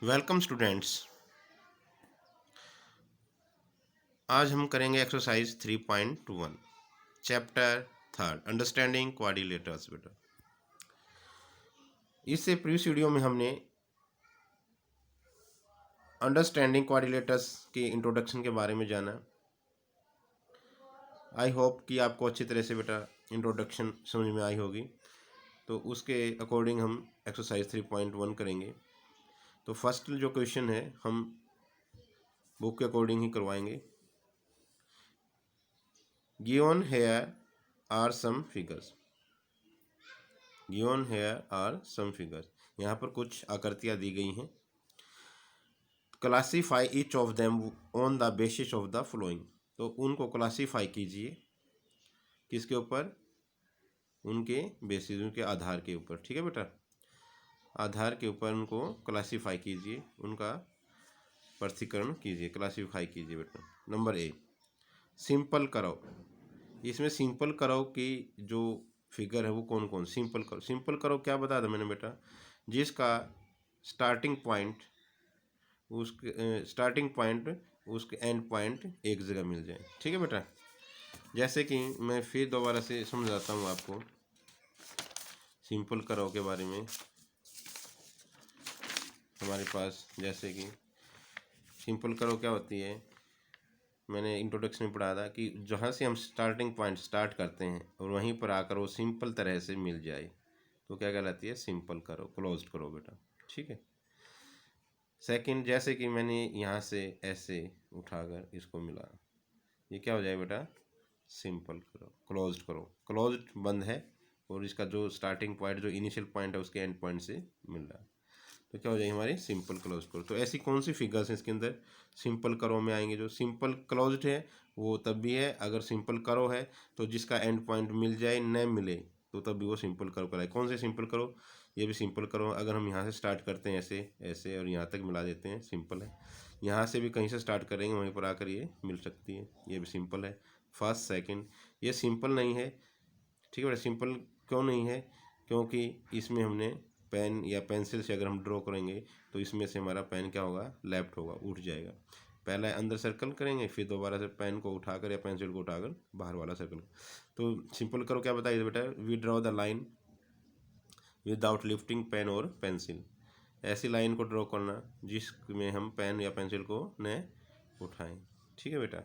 Welcome students. आज हम करेंगे exercise 3.1 chapter third understanding quadrilaterals. बेटा इससे प्रीवियस वीडियो में हमने अंडरस्टैंडिंग क्वाड्रिलेटरल्स के इंट्रोडक्शन के बारे में जाना। आई होप कि आपको अच्छी तरह से बेटा इंट्रोडक्शन समझ में आई होगी। तो उसके अकॉर्डिंग हम एक्सरसाइज 3.1 करेंगे। तो फर्स्ट जो क्वेश्चन है हम बुक के अकॉर्डिंग ही करवाएंगे। Given here are some figures. Given here are some figures. यहाँ पर कुछ आकृतियाँ दी गई हैं। Classify each of them on the basis of the following. तो उनको क्लासीफाई कीजिए किसके ऊपर? उनके बेसिस, उनके आधार के ऊपर। ठीक है बेटा, आधार के ऊपर उनको क्लासीफाई कीजिए, उनका पृथक्करण कीजिए, क्लासीफाई कीजिए बेटा। नंबर ए सिंपल करव। इसमें सिंपल करव की जो फिगर है वो कौन कौन? सिंपल करव। सिंपल करव क्या बताया था मैंने बेटा? जिसका स्टार्टिंग पॉइंट उसके एंड पॉइंट एक जगह मिल जाए। ठीक है बेटा, जैसे कि मैं फिर दोबारा से समझाता हूँ आपको सिंपल करव के बारे में। हमारे पास जैसे कि सिंपल करव क्या होती है, मैंने इंट्रोडक्शन में पढ़ा था कि जहाँ से हम स्टार्टिंग पॉइंट स्टार्ट करते हैं और वहीं पर आकर वो सिंपल तरह से मिल जाए तो क्या कहलाती है? सिंपल करो, क्लोज्ड करो बेटा। ठीक है। सेकंड, जैसे कि मैंने यहाँ से ऐसे उठाकर इसको मिला, ये क्या हो जाए बेटा? सिंपल करो, क्लोज्ड करो। क्लोज्ड बंद है और इसका जो स्टार्टिंग पॉइंट, जो इनिशियल पॉइंट है उसके एंड पॉइंट से मिल रहा है, तो क्या हो जाएगी हमारी? सिंपल क्लोज करो। तो ऐसी कौन सी फिगर्स हैं इसके अंदर सिंपल करो में आएंगे? जो सिंपल क्लोज्ड है वो तब भी है अगर सिंपल करो है तो जिसका एंड पॉइंट मिल जाए, न मिले तो तब भी वो सिंपल करो कराए। कौन से सिंपल करो? ये भी सिंपल करो। अगर हम यहाँ से स्टार्ट करते हैं ऐसे ऐसे और यहाँ तक मिला देते हैं, सिंपल है। यहाँ से भी कहीं से स्टार्ट करेंगे वहीं पर आकर ये मिल सकती है, ये भी सिंपल है। फर्स्ट सेकंड ये सिंपल नहीं है। ठीक है बेटा, सिंपल क्यों नहीं है? क्योंकि इसमें हमने पेन या पेंसिल से अगर हम ड्रॉ करेंगे तो इसमें से हमारा पेन क्या होगा? लेफ्ट होगा, उठ जाएगा। पहले अंदर सर्कल करेंगे, फिर दोबारा से पेन को उठाकर या पेंसिल को उठाकर बाहर वाला सर्कल। तो सिंपल करो क्या बताइए बेटा? We draw the line without lifting pen और पेंसिल। ऐसी लाइन को ड्रॉ करना जिसमें हम पेन या पेंसिल को न उठाएं। ठीक है बेटा,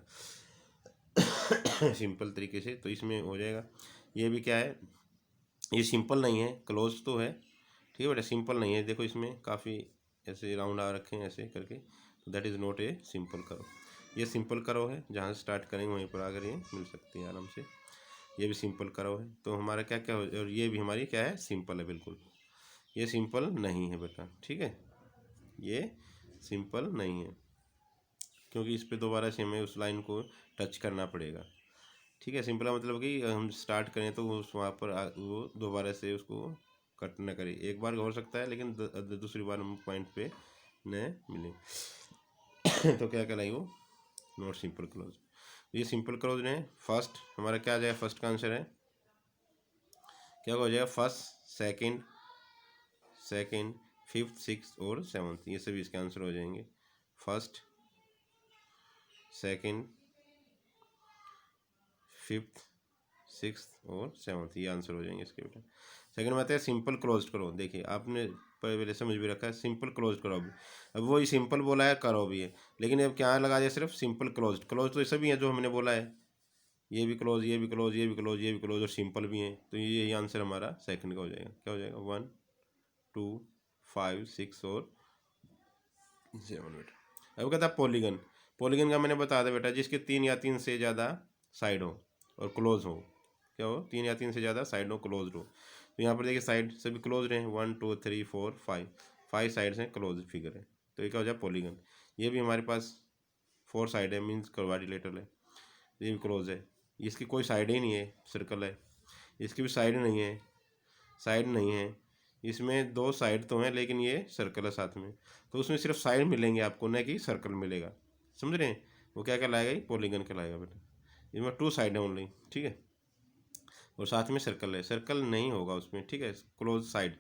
सिंपल तरीके से तो इसमें हो जाएगा। ये भी क्या है? ये सिंपल नहीं है, क्लोज तो है। ठीक है बेटा, सिंपल नहीं है। देखो इसमें काफ़ी ऐसे राउंड आ रखे हैं ऐसे करके, तो that is not a simple करो। ये सिंपल करो है, जहाँ से स्टार्ट करेंगे वहीं पर आकर ये मिल सकती है आराम से। ये भी सिंपल करो है। तो हमारा क्या क्या हो, और ये भी हमारी क्या है? सिंपल है बिल्कुल। ये सिंपल नहीं है बेटा। ठीक है, ये सिंपल नहीं है क्योंकि इस पर दोबारा से हमें उस लाइन को टच करना पड़ेगा। ठीक है, सिंपल मतलब कि हम स्टार्ट करें तो उस वहाँ पर वो दोबारा से उसको कट न करे। एक बार हो सकता है लेकिन दूसरी बार हम पॉइंट पे न मिले तो क्या कहलाई वो? Not simple close. ये सिंपल क्लोज ने फर्स्ट हमारा क्या आ जाएगा? फर्स्ट का आंसर है क्या हो जाएगा? फर्स्ट, सेकंड, फिफ्थ, सिक्स और सेवन्थ, ये सभी इसके आंसर हो जाएंगे। फर्स्ट, सेकंड, फिफ्थ, सिक्स और सेवन्थ, ये आंसर हो जाएंगे इसके बेटा। सेकंड में आता है सिंपल क्लोज करो। देखिए आपने पहले समझ भी रखा है, सिंपल क्लोज करो। अब वही सिंपल बोला है, करो भी है, लेकिन अब क्या लगा दिया? सिर्फ सिंपल क्लोज। क्लोज तो ये सभी है जो हमने बोला है, ये भी क्लोज, ये भी क्लोज, ये भी क्लोज, ये भी क्लोज और सिंपल भी है। तो यही आंसर हमारा सेकंड का हो जाएगा। क्या हो जाएगा? 1, 2, 5, 6 और 7 बेटा। अब कहता है पॉलीगन। पॉलीगन का मैंने बता दिया बेटा, जिसके 3 या 3 से ज़्यादा साइड हो और क्लोज हो। क्या हो? 3 या 3 से ज़्यादा साइड हो, क्लोज हो। तो यहाँ पर देखिए साइड सभी क्लोज हैं, 1, 2, 3, 4, 5, 5 साइड्स हैं, क्लोज फिगर है। तो ये क्या हो जाए? पॉलीगन। ये भी हमारे पास 4 साइड है, मीन्स क्वाड्रिलेटरल है। ये भी क्लोज है। इसकी कोई साइड ही नहीं है, सर्कल है। इसकी भी साइड नहीं है, साइड नहीं है। इसमें 2 साइड तो हैं लेकिन ये सर्कल है साथ में, तो उसमें सिर्फ साइड मिलेंगे आपको, न कि सर्कल मिलेगा। समझ रहे हैं? वो क्या कहलाएगा? ये पॉलीगन कहलाएगा बेटा। इसमें 2 साइड है ओनली। ठीक है, और साथ में सर्कल है, सर्कल नहीं होगा उसमें। ठीक है, क्लोज साइड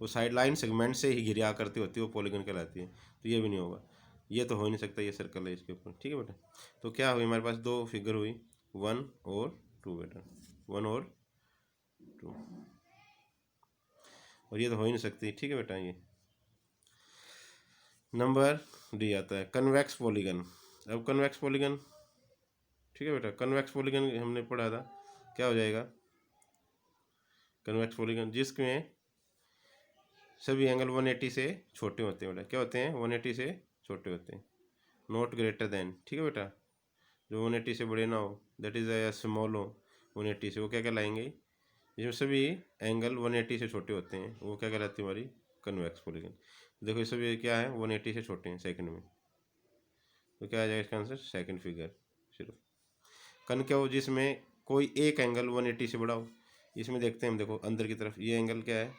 वो साइड लाइन सेगमेंट से ही घिरी आकृति होती है, वो पॉलीगन कहलाती है। तो ये भी नहीं होगा, ये तो हो ही नहीं सकता, ये सर्कल है इसके ऊपर। ठीक है बेटा, तो क्या हुई हमारे पास दो फिगर हुई, 1 और 2 बेटा, 1 और 2, और ये तो हो ही नहीं सकती। ठीक है बेटा, ये नंबर डी आता है कन्वेक्स पॉलीगन। अब कन्वेक्स पॉलीगन, ठीक है बेटा, कन्वेक्स पॉलीगन हमने पढ़ा था, क्या हो जाएगा कन्वेक्स पॉलीगन, जिसमें सभी एंगल 180 से छोटे होते हैं बेटा। क्या होते हैं? 180 से छोटे होते हैं, नॉट ग्रेटर देन। ठीक है बेटा, जो 180 से बड़े ना हो, दैट इज अ स्मॉल हो 180 से, वो क्या कहलाएंगे? जिसमें सभी एंगल 180 से छोटे होते हैं, वो क्या कहलाती है? हमारी कन्वेक्स पॉलीगन। देखो ये सभी क्या है? 180 से छोटे हैं सेकंड में, तो क्या आ जाएगा इसका आंसर? सेकंड फिगर सिर्फ। कनकेव, जिसमें कोई एक एंगल 180 से बड़ा हो। इसमें देखते हैं हम, देखो अंदर की तरफ ये एंगल क्या है?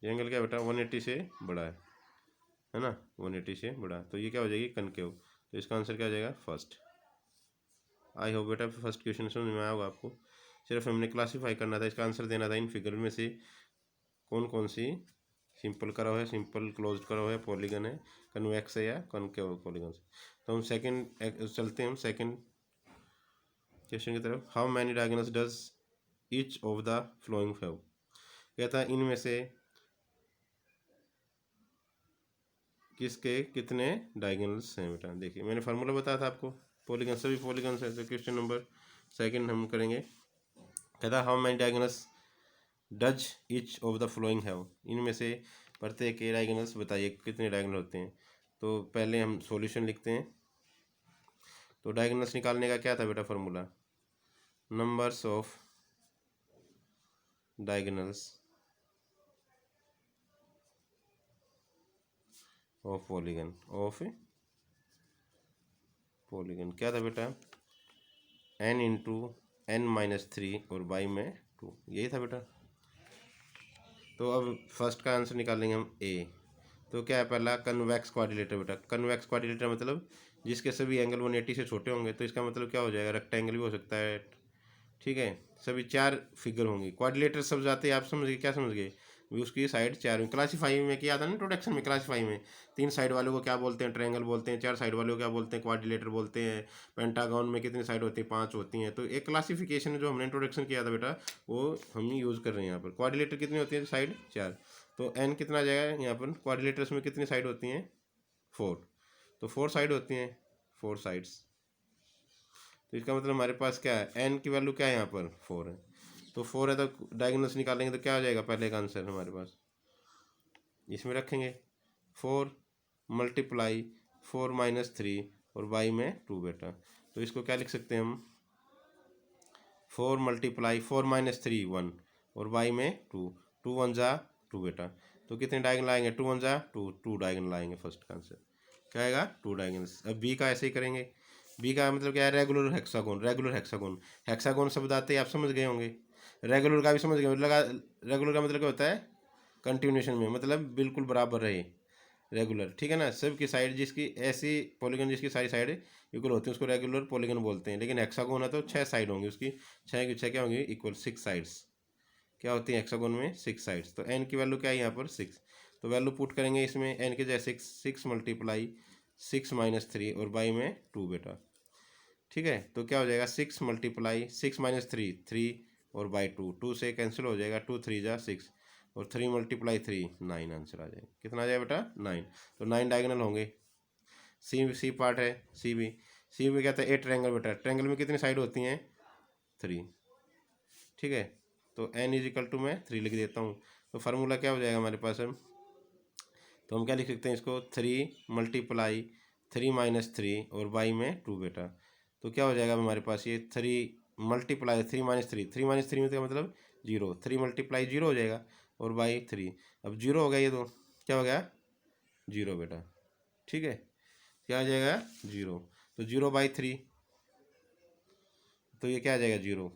ये एंगल क्या बेटा? 180 से बड़ा है ना, 180 से बड़ा, तो ये क्या हो जाएगी? कनकेव। तो इसका आंसर क्या हो जाएगा? फर्स्ट। आई होप बेटा फर्स्ट क्वेश्चन समझ में आया होगा आपको। सिर्फ हमने क्लासीफाई करना था, इसका आंसर देना था इन फिगर में से कौन कौन सी सिंपल करा हुआ है, सिंपल क्लोज्ड करा हुआ है पॉलीगन है, कन्वेक्स है या कॉनकेव पॉलीगन से। तो हम सेकंड चलते हैं, हम सेकंड क्वेश्चन की तरफ। How many diagonals does each of the flowing have? कहता है इनमें से किसके कितने डायगोनल्स हैं बेटा। देखिए मैंने फार्मूला बताया था आपको, पॉलीगन सभी पॉलीगन है। तो क्वेश्चन नंबर सेकंड हम करेंगे। कहता है how many diagonals does each of the flowing have? इनमें से प्रत्येक के डायगोनल्स बताइए कितने डायगोनल होते हैं। तो पहले हम सॉल्यूशन लिखते हैं। तो डायगोनल्स निकालने का क्या था बेटा formula? Numbers of diagonals of polygon, of polygon क्या था बेटा? n इंटू n-3 और बाई में 2, यही था बेटा। तो अब फर्स्ट का आंसर निकालेंगे हम ए। तो क्या है? पहला कन्वेक्स क्वाड्रिलेटर बेटा। कन्वेक्स क्वाड्रिलेटर मतलब जिसके सभी एंगल 180 से छोटे होंगे, तो इसका मतलब क्या हो जाएगा? रेक्टेंगल भी हो सकता है। ठीक है, सभी चार फिगर होंगी। क्वाड्रिलेटर सब जाते हैं, आप समझ गए? क्या समझ गए? भी उसकी साइड चार में। क्लासीफाई में किया था ना इंट्रोडक्शन में, क्लासीफाई में 3 साइड वालों को क्या बोलते हैं? ट्रायंगल बोलते हैं। 4 साइड वालों को क्या बोलते हैं? क्वाड्रिलेटर बोलते हैं। पेंटागन में कितनी साइड होती है? 5 होती हैं। तो एक क्लासिफिकेशन जो हमने इंट्रोडक्शन किया था बेटा, वो हम यूज़ कर रहे हैं यहाँ पर। क्वाड्रिलेटर कितनी होती है? साइड 4। तो एन कितना आ जाएगा यहाँ पर? क्वाड्रिलेटर्स में कितनी साइड होती हैं? 4। तो 4 साइड होती हैं, 4 साइड्स। तो इसका मतलब हमारे पास क्या है? एन की वैल्यू क्या है यहाँ पर? 4 है। तो 4 है, तो डायगोनल्स निकालेंगे तो क्या आ जाएगा? पहले का आंसर हमारे पास इसमें रखेंगे 4 मल्टीप्लाई 4-3 और बाई में 2 बेटा। तो इसको क्या लिख सकते हैं हम? 4 मल्टीप्लाई 4-3 1 और बाई में 2, 2 1 जा 2 बेटा। तो कितने डायगोनल आएंगे? 2 1 जा 2, 2 डायगोनल आएंगे। फर्स्ट का आंसर क्या आएगा? 2 डायगोनल्स। अब बी का ऐसे ही करेंगे। बी का मतलब क्या है? Regular hexagon. Regular hexagon, hexagon शब्द आते ही आप समझ गए होंगे। रेगुलर का भी समझ गए लगा। रेगुलर का मतलब क्या होता है? कंटिन्यूशन में, मतलब बिल्कुल बराबर रहे, रेगुलर। ठीक है ना, सब की साइड जिसकी ऐसी पॉलीगन जिसकी सारी साइड इक्वल होती है उसको रेगुलर पॉलीगन बोलते हैं। लेकिन हेक्सागोन है तो 6 साइड होंगी उसकी, 6 की 6 क्या होंगी? Equal 6 sides. क्या होती है हेक्सागोन में? 6 साइड्स। तो एन की वैल्यू क्या है यहाँ पर? 6। तो वैल्यू पुट करेंगे इसमें, एन के जैसे 6 मल्टीप्लाई 6-3 और बाई में 2 बेटा। ठीक है, तो क्या हो जाएगा? 6 मल्टीप्लाई 6-3 3 और बाई 2, 2 से कैंसिल हो जाएगा, 2 3 जा 6 और 3 मल्टीप्लाई 3 9 आंसर आ जाएगा। कितना आ जाएगा बेटा? 9। तो 9 डायगोनल होंगे। सी पार्ट है, सी भी क्या था? 8 ट्रायंगल बेटा। ट्रायंगल में कितनी साइड होती हैं? 3। ठीक है, तो n इज इक्वल टू मैं 3 लिख देता हूँ। तो फार्मूला क्या हो जाएगा हमारे पास? हम तो हम क्या लिख सकते हैं इसको? 3 मल्टीप्लाई 3-3 और बाई में 2 बेटा। तो क्या हो जाएगा हमारे पास? ये 3 मल्टीप्लाई 3-3, 3-3 में क्या मतलब? 0। 3 मल्टीप्लाई 0 हो जाएगा और बाई 3। अब 0 हो गया, ये तो क्या हो गया? 0 बेटा। ठीक है, क्या आ जाएगा? 0। तो 0/3, तो ये क्या आ जाएगा? 0।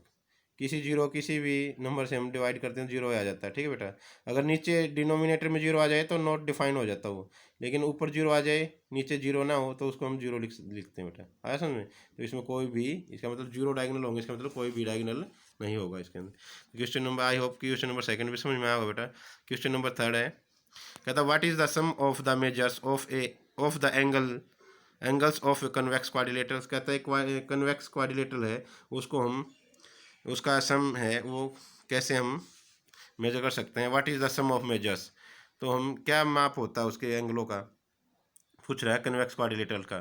किसी भी नंबर से हम डिवाइड करते हैं 0 आ जाता है। ठीक है बेटा, अगर नीचे डिनोमिनेटर में 0 आ जाए तो नॉट डिफाइन हो जाता वो, लेकिन ऊपर 0 आ जाए नीचे 0 ना हो तो उसको हम 0 लिखते हैं बेटा। आया समझ में? तो इसमें कोई भी, इसका मतलब 0 डायगोनल होंगे, इसका मतलब कोई भी डायगोनल नहीं होगा इसके अंदर। Question number, I hope question number second भी समझ में आया होगा बेटा। क्वेश्चन नंबर थर्ड है, कहता what is the sum of the measures of the angles of convex quadrilaterals. कहता है कन्वेक्स क्वाड्रिलेटरल है, उसको हम, उसका सम है वो कैसे हम मेजर कर सकते हैं। What is the sum of measures, तो हम क्या माप होता है उसके एंगलों का, पूछ रहा है कन्वेक्स क्वाड्रिलेटरल का।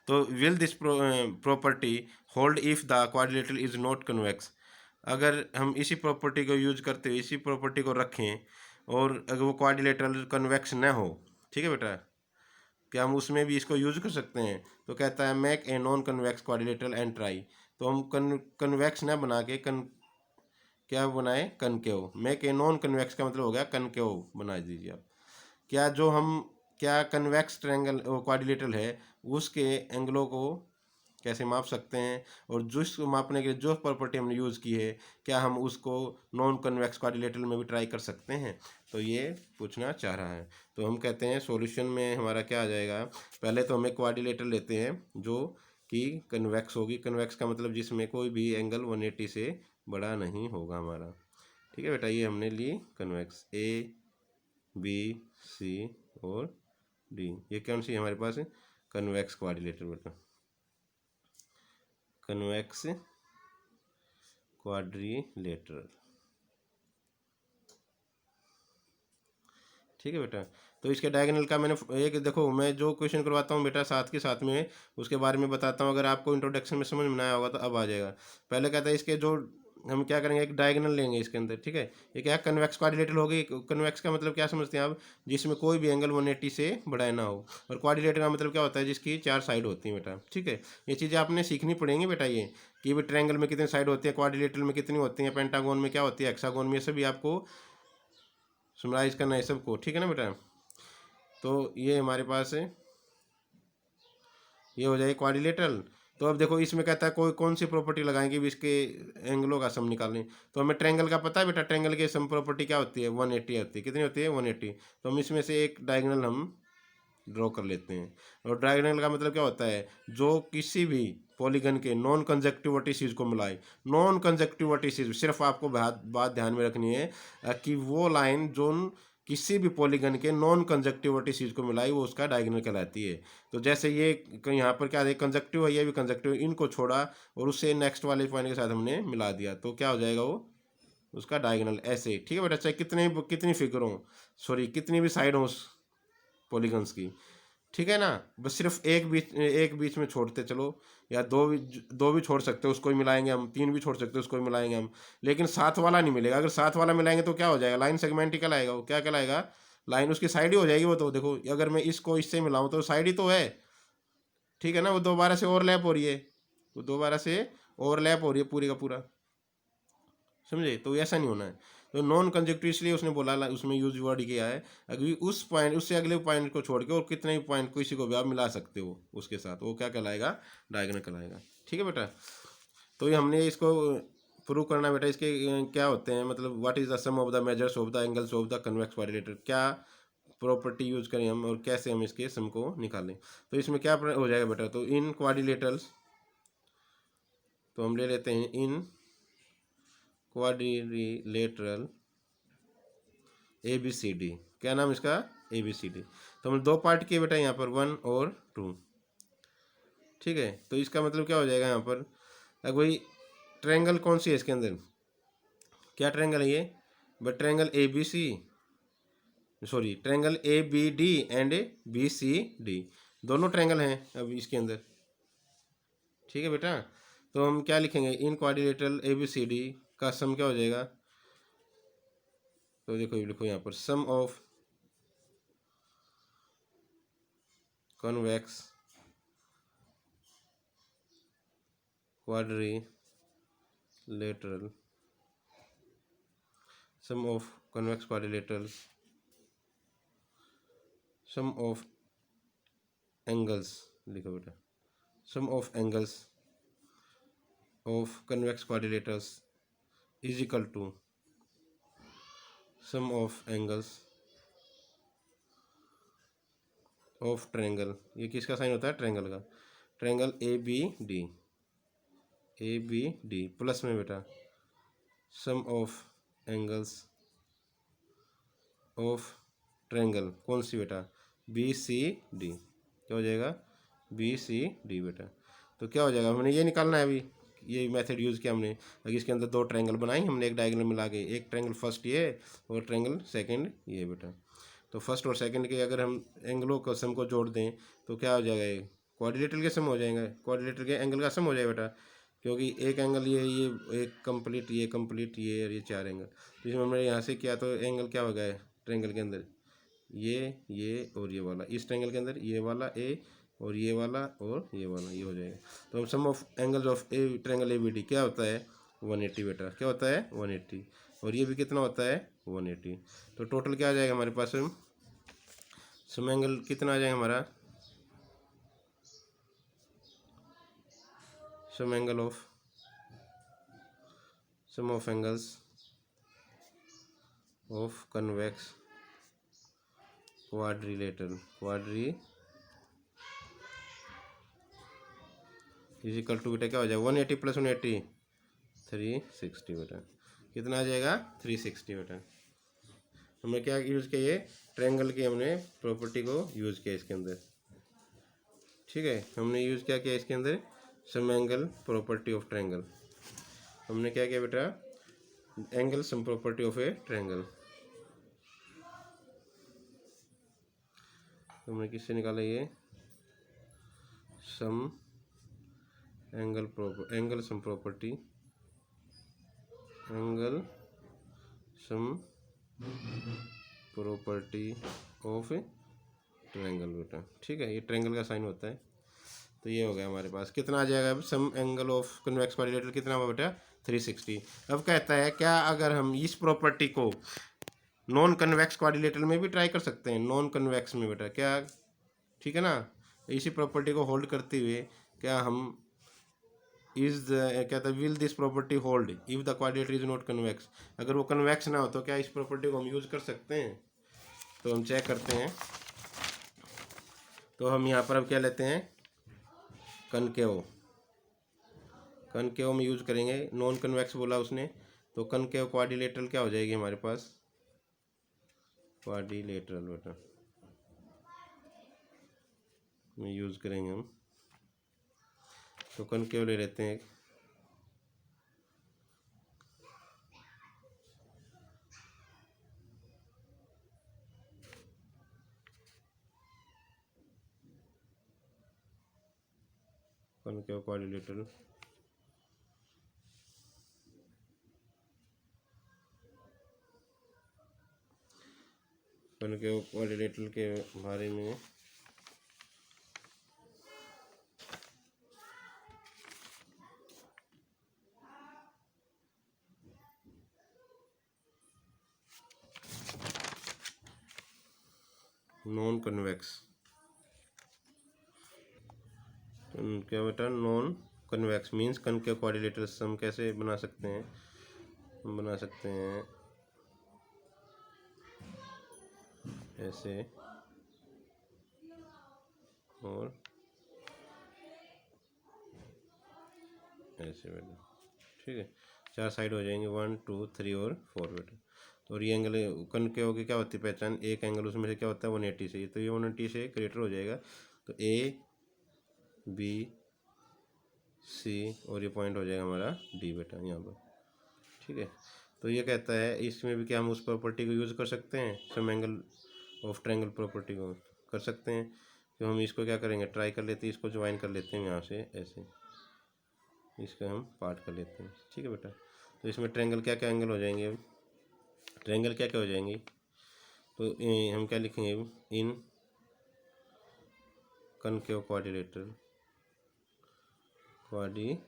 तो will this property hold if the quadrilateral is not convex. अगर हम इसी प्रॉपर्टी को यूज करते हुए इसी प्रॉपर्टी को रखें और अगर वो क्वाड्रिलेटरल कन्वेक्स न हो, ठीक है बेटा, क्या हम उसमें भी इसको यूज कर सकते हैं। तो कहता है make a non convex quadrilateral and try. तो हम कन्वेक्स न बना के क्या बनाए, concave. Make a non convex का मतलब हो गया कनकेव बना दीजिए आप। क्या जो हम क्या कन्वेक्स ट्रायंगल क्वाड्रिलेटरल है उसके एंगलों को कैसे माप सकते हैं, और जिसको मापने के लिए जो प्रॉपर्टी हमने यूज़ की है क्या हम उसको नॉन कन्वेक्स क्वाड्रिलेटरल में भी ट्राई कर सकते हैं। तो ये पूछना चाह रहा है। तो हम कहते हैं सॉल्यूशन में हमारा क्या आ जाएगा, पहले तो हमें क्वाड्रिलेटरल लेते हैं जो कि कन्वेक्स होगी। कन्वेक्स का मतलब जिसमें कोई भी एंगल 180 से बड़ा नहीं होगा हमारा। ठीक है बेटा, ये हमने ली कन्वेक्स, ए बी सी और डी। ये कौन सी है हमारे पास, कन्वेक्स क्वाड्रिलेटरल बेटा, कन्वेक्स क्वाड्रिलेटरल। ठीक है बेटा, तो इसके डायगोनल का मैंने एक देखो, मैं जो क्वेश्चन करवाता हूँ बेटा साथ के साथ में उसके बारे में बताता हूँ। अगर आपको इंट्रोडक्शन में समझ में ना आया होगा तो अब आ जाएगा। पहले कहता है इसके जो हम क्या करेंगे, एक डायगोनल लेंगे इसके अंदर। ठीक है, ये क्या कन्वेक्स क्वाड्रिलेटरल होगी। कन्वेक्स का मतलब क्या समझते हैं आप, जिसमें कोई भी एंगल 180 से बड़ा ना हो। और क्वाड्रिलेटरल का मतलब क्या होता है, जिसकी 4 साइड होती हैं बेटा। ठीक है, ये चीज़ें आपने सीखनी पड़ेंगी बेटा, ये कि भी ट्रायंगल में कितनी साइड होती है, क्वाड्रिलेटरल में कितनी होती है, पेंटागोन में क्या होती है, हेक्सागोन में, ये सभी आपको समराइज करना है सबको। ठीक है ना बेटा, तो ये हमारे पास है, ये हो जाएगी क्वाड्रिलेटरल। तो अब देखो इसमें कहता है कोई कौन सी प्रॉपर्टी लगाएंगे भी इसके एंगलों का सम निकालने। तो हमें ट्रायंगल का पता है बेटा, ट्रायंगल की सम प्रॉपर्टी क्या होती है, 180 होती है। कितनी होती है, 180। तो हम इसमें से एक डायगोनल हम ड्रॉ कर लेते हैं। और डायगोनल का मतलब क्या होता है, जो किसी भी पॉलीगन के नॉन कंजक्टिव वर्टिसेस को मिलाए। नॉन कंजक्टिव वर्टिसेस, सिर्फ आपको बात ध्यान में रखनी है कि वो लाइन जो किसी भी पॉलीगन के नॉन कंजक्टिव वर्टिसेस को मिलाई वो उसका डायगोनल कहलाती है। तो जैसे ये यहाँ पर क्या है, कंजक्टिव है, ये भी कंजक्टिव, इनको छोड़ा और उससे नेक्स्ट वाले पॉइंट के साथ हमने मिला दिया, तो क्या हो जाएगा वो उसका डायगोनल। ऐसे, ठीक है बेटा, चाहे कितनी फिगर हो, सॉरी कितनी भी साइड हो उस पॉलीगन्स की। ठीक है ना, बस सिर्फ एक बीच में छोड़ते चलो, या दो भी छोड़ सकते हो, उसको भी मिलाएंगे हम। 3 भी छोड़ सकते हो, उसको भी मिलाएंगे हम। लेकिन साथ वाला नहीं मिलेगा। अगर साथ वाला मिलाएंगे तो क्या हो जाएगा, लाइन सेगमेंट ही कहलाएगा। वो क्या कहलाएगा, लाइन उसकी साइड ही हो जाएगी वो। तो देखो अगर मैं इसको इससे मिलाऊं तो साइड ही तो है। ठीक है ना, वो दोबारा से ओवरलैप हो रही है, वो दोबारा से ओवरलैप हो रही है पूरी का पूरा, समझे। तो ऐसा नहीं होना है। तो नॉन कंजक्टिव इसलिए उसने बोला, उसमें यूज वर्ड किया है। अगर उस पॉइंट उससे अगले पॉइंट को छोड़ के और कितने भी पॉइंट किसी को भी आप मिला सकते हो उसके साथ, वो क्या कहलाएगा, डायगोनल कहलाएगा। ठीक है बेटा, तो ये हमने इसको प्रूव करना बेटा। इसके क्या होते हैं, मतलब what is the sum of the measures of the angles of the convex quadrilateral, क्या प्रॉपर्टी यूज करें हम और कैसे हम इसके सम को निकालें। तो इसमें क्या हो जाएगा बेटा, तो इन क्वाड्रिलेटरल्स, तो हम ले लेते हैं in quadrilateral A B C D. क्या नाम इसका, ए बी सी डी। तो हम 2 पार्ट किए बेटा यहाँ पर, 1 और 2। ठीक है, तो इसका मतलब क्या हो जाएगा यहाँ पर, अब वही ट्रायंगल कौन सी है इसके अंदर, क्या ट्रायंगल है ये, but triangle A B C, sorry triangle A B D and B C D, दोनों ट्रायंगल हैं अब इसके अंदर। ठीक है बेटा, तो हम क्या लिखेंगे, in quadrilateral A B C D का सम क्या हो जाएगा। तो देखो ये लिखो यहाँ पर, sum of convex quadrilateral, sum of convex quadrilateral, sum of angles, लिखो बेटा, sum of angles of convex quadrilaterals is equal to sum of angles of triangle। ये किसका साइन होता है, ट्रायंगल का, triangle A B D, A B D plus में बेटा sum of angles of triangle, कौन सी बेटा, बी सी डी। क्या हो जाएगा, बी सी डी बेटा। तो क्या हो जाएगा, हमने ये निकालना है अभी, ये मेथड यूज़ किया हमने। अगर इसके अंदर दो ट्रायंगल बनाई हमने एक डायगोनल मिला के, एक ट्रायंगल फर्स्ट ये और ट्रायंगल सेकंड ये बेटा। तो फर्स्ट और सेकंड के अगर हम एंगलों का सम को जोड़ दें तो क्या हो जाएगा, ये क्वाड्रिलेटरल के सम हो जाएंगे, क्वाड्रिलेटरल के एंगल का सम हो जाएगा बेटा। क्योंकि एक एंगल ये एक कंप्लीट, ये कंप्लीट, ये और ये चार एंगल। तो इसमें हमने यहाँ से किया तो एंगल क्या हो गया ट्रायंगल के अंदर, ये और ये वाला, इस ट्रायंगल के अंदर ये वाला ए और ये वाला और ये वाला, ये हो जाएगा। तो हम sum of angles of a triangle A B D क्या होता है 180 बेटा। क्या होता है 180, और ये भी कितना होता है 180। तो टोटल क्या आ जाएगा हमारे पास, सम एंगल कितना आ जाएगा हमारा, sum angle of, sum of angles of convex quadrilateral, quadri is equal to बेटा क्या हो जाएगा 180 प्लस 180 360 बेटा। कितना आ जाएगा 360 बेटा। हमने क्या यूज़ किया, ये ट्रायंगल की हमने प्रॉपर्टी को यूज़ किया इसके अंदर। ठीक है, हमने यूज़ क्या किया इसके अंदर, sum angle property of triangle. हमने क्या किया बेटा, angle sum property of a triangle. हमने किससे निकाला ये, sum angle sum property, angle sum property of triangle बेटा। ठीक है, ये ट्रायंगल का साइन होता है। तो ये हो गया हमारे पास, कितना आ जाएगा अब, sum angle of convex quadrilateral कितना हुआ बेटा 360। अब कहता है क्या अगर हम इस प्रॉपर्टी को नॉन कन्वेक्स क्वाड्रिलेटरल में भी ट्राई कर सकते हैं, नॉन कन्वेक्स में बेटा क्या, ठीक है ना। इसी प्रॉपर्टी को होल्ड करते हुए क्या हम इज कहता है will this property hold if the quadrilateral is not convex. अगर वो कन्वेक्स ना हो तो क्या इस प्रॉपर्टी को हम यूज़ कर सकते हैं। तो हम चेक करते हैं। तो हम यहाँ पर अब क्या लेते हैं, कनकेव, कनकेव में यूज़ करेंगे। नॉन कन्वेक्स बोला उसने, तो कनकेव क्वाड्रिलेटरल क्या हो जाएगी हमारे पास, क्वाड्रिलेटरल बेटा में यूज़ करेंगे हम। तो कनकेव ले लेते हैं, कनकेव क्वाड्रिलेटरल। कनकेव क्वाड्रिलेटरल के बारे में नॉन कन्वेक्स, क्या बेटा non convex means concave quadrilateral हम कैसे बना सकते हैं, हम बना सकते हैं ऐसे और ऐसे बेटा। ठीक है, चार साइड हो जाएंगे 1 2 3 और 4 बेटा। और ये एंगल कनकेव की क्या होती है पहचान, एक एंगल उसमें से क्या होता है 180 से, तो ये 180 से ग्रेटर हो जाएगा। तो ए बी सी और ये पॉइंट हो जाएगा हमारा डी बेटा यहाँ पर। ठीक है, तो ये कहता है इसमें भी क्या हम उस प्रॉपर्टी को यूज़ कर सकते हैं, sum angle of triangle property को कर सकते हैं। तो हम इसको क्या करेंगे, ट्राई कर लेते हैं, इसको ज्वाइन कर लेते हैं यहाँ से ऐसे, इसका हम पार्ट कर लेते हैं। ठीक है बेटा, तो इसमें ट्रायंगल क्या क्या एंगल हो जाएंगे, अब ट्रायंगल क्या क्या हो जाएंगे, तो हम क्या लिखेंगे in concave quadrilateral, quadrilateral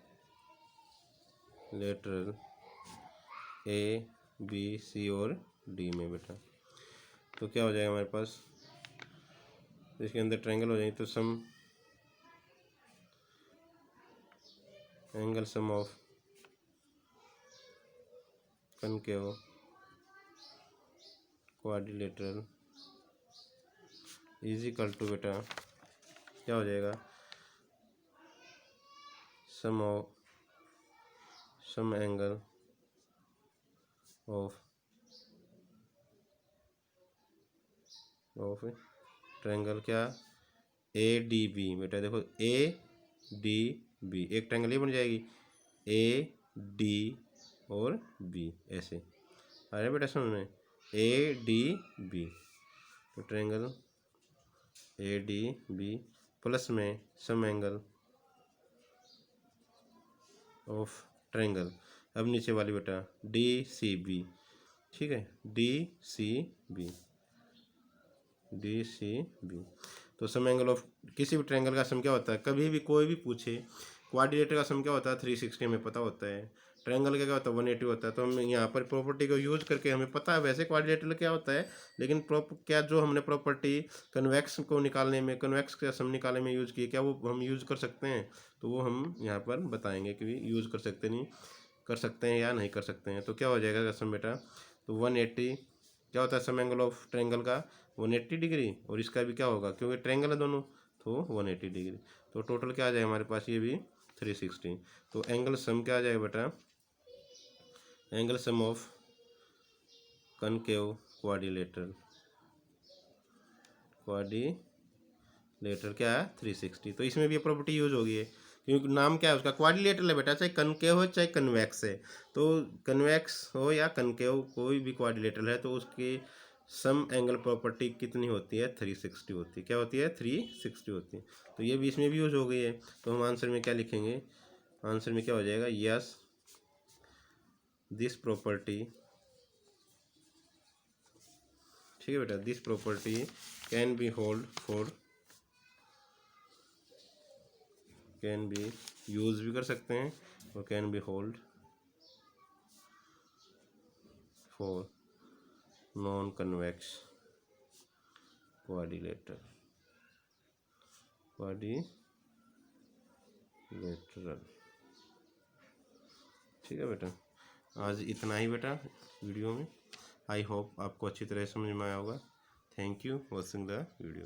A B C और डी में बेटा। तो क्या हो जाएगा हमारे पास, इसके अंदर ट्रायंगल हो जाएंगे तो sum angle sum of concave quadrilateral is equal to बेटा क्या हो जाएगा, सम एंगल ऑफ ट्रायंगल क्या, ए डी बी। बेटा देखो ए डी बी, एक ट्रायंगल ये बन जाएगी, ए डी और बी ऐसे। अरे बेटा समझ में, ए डी बी, तो triangle A D B plus में सम एंगल ऑफ ट्रायंगल। अब नीचे वाली बेटा डी सी बी, ठीक है, D C B, D C B. तो सम एंगल ऑफ किसी भी ट्रायंगल का सम क्या होता है, कभी भी कोई भी पूछे क्वाड्रिलेटर का सम क्या होता है 360 हमें पता होता है, ट्रायंगल का क्या होता है 180 होता है। तो हम यहाँ पर प्रॉपर्टी को यूज करके हमें पता है वैसे क्वाड्रिलेटर क्या होता है, लेकिन क्या जो हमने प्रॉपर्टी कन्वेक्स को निकालने में, कन्वेक्स का सम निकालने में यूज की, क्या वो हम यूज कर सकते हैं, तो वो हम यहाँ पर बताएंगे कि यूज कर सकते नहीं कर सकते हैं या नहीं कर सकते हैं। तो क्या हो जाएगा सम बेटा, तो 180 क्या होता है सम एंगल ऑफ ट्रायंगल का 180 डिग्री, और इसका भी क्या होगा क्योंकि ट्रायंगल है दोनों, तो 180 डिग्री। तो टोटल क्या आ जाएगा हमारे पास, ये भी 360। तो एंगल सम क्या आ जाएगा बेटा, angle sum of concave quadrilateral, quadrilateral क्या है 360। तो इसमें भी प्रॉपर्टी यूज होगी है, क्योंकि नाम क्या है उसका क्वाड्रिलेटरल है बेटा, चाहे कनकेव हो चाहे कन्वेक्स है। तो कन्वेक्स हो या कनकेव कोई भी क्वाड्रिलेटरल है तो उसकी सम एंगल प्रॉपर्टी कितनी होती है 360 होती है। क्या होती है 360 होती है। तो ये भी इसमें भी यूज हो गई है। तो हम आंसर में क्या लिखेंगे, आंसर में क्या हो जाएगा, यस दिस प्रॉपर्टी, ठीक है बेटा, this property can be hold for, can be use भी कर सकते हैं और can be hold for non convex quadrilateral, quadrilateral, ठीक है बेटा। आज इतना ही बेटा वीडियो में। आई होप आपको अच्छी तरह समझ में आया होगा। Thank you watching the video.